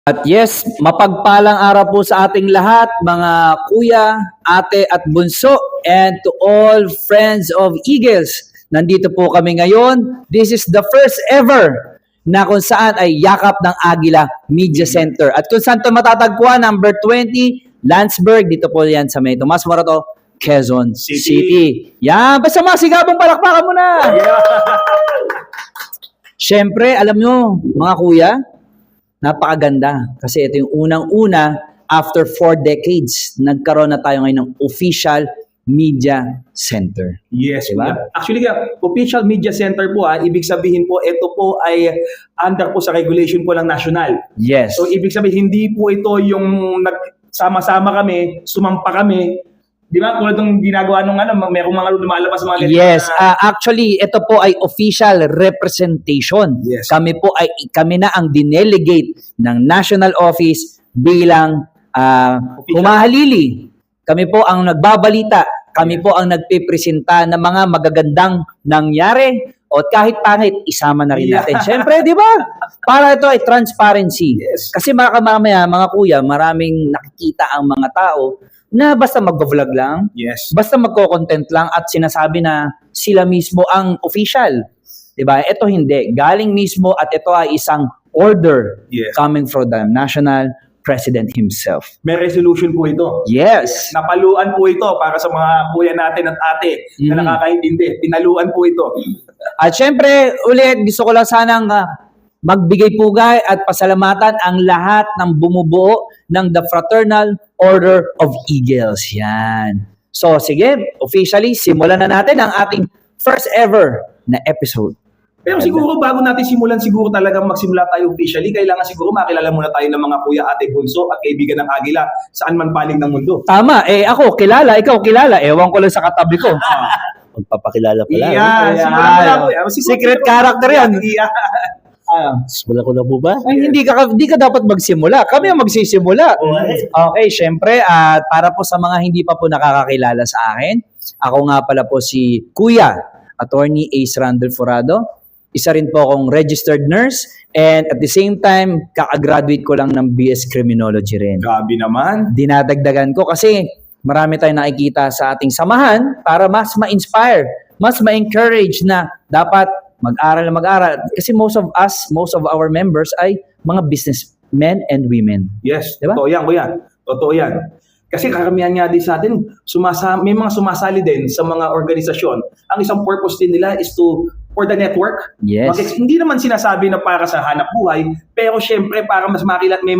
At yes, mapagpalang araw po sa ating lahat, mga kuya, ate at bunso, and to all friends of Eagles. Nandito po kami ngayon. This is the first ever na kung saan ay yakap ng Agila Media Center. At kung saan ito matatagpuan, number 20, Landsberg. Dito po yan sa May Tomas Morato, Quezon City. Yan, basta masigabong palakpakan mo na. Siyempre, alam nyo, mga kuya, napakaganda. Kasi ito yung unang-una, after 4 decades, nagkaroon na tayo ngayon ng official media center. Yes, Diba? kuya. Actually, official media center po, ibig sabihin po, ito po ay under po sa regulation po ng national. Yes. So, ibig sabihin, hindi po ito yung nagsama-sama kami, sumampa kami. Di ba? Kung itong ginagawa nung merong mga lumalabas mga ganito. Yes, actually ito po ay official representation. Yes. Kami na ang dinelegate ng national office bilang humahalili. Kami po ang nagbabalita. Kami po ang nagpipresenta ng mga magagandang nangyari o kahit pangit, isama na rin natin. Siyempre, di ba? Para ito ay transparency. Yes. Kasi mamaya, mga kuya, maraming nakikita ang mga tao na basta mag-vlog lang, Yes. basta magko-content lang at sinasabi na sila mismo ang official. Diba? Ito hindi. Galing mismo at ito ay isang order Yes. coming from the national president himself. May resolution po ito. Yes. Napaluan po ito para sa mga kuya natin at ate na nakakaintindi. Pinaluan po ito. At syempre, ulit, gusto ko lang sanang magbigay pugay at pasalamatan ang lahat ng bumubuo ng The Fraternal Order of Eagles. Yan. So, sige, officially, simulan na natin ang ating first ever na episode. Pero siguro bago natin simulan siguro talagang magsimula tayo officially, kailangan siguro makilala muna tayo ng mga kuya, ate, bunso at kaibigan ng Agila saan man panig ng mundo. Tama, ako, kilala, ikaw kilala. Ewan ko lang sa katabi ko. Magpapakilala pala. Simulan mo lang, kuya. Secret character yan. Simulan ko na po ba? Ay, hindi ka dapat magsimula. Kami ang magsisimula. Okay, syempre, at para po sa mga hindi pa po nakakakilala sa akin, ako nga pala po si Kuya, Attorney Ace Randall Forado. Isa rin po akong registered nurse and at the same time, kaka-graduate ko lang ng BS Criminology rin. Grabe naman. Dinadagdagan ko kasi marami tayong nakikita sa ating samahan para mas ma-inspire, mas ma-encourage na dapat mag-aral na mag-aral. Kasi most of our members ay mga businessmen and women. Yes, Diba? totoo yan, kuya. Totoo yan. Kasi karamihan nga din sa atin, may mga sumasali din sa mga organisasyon. Ang isang purpose din nila is for the network. Yes. Hindi naman sinasabi na para sa hanap buhay, pero syempre para mas may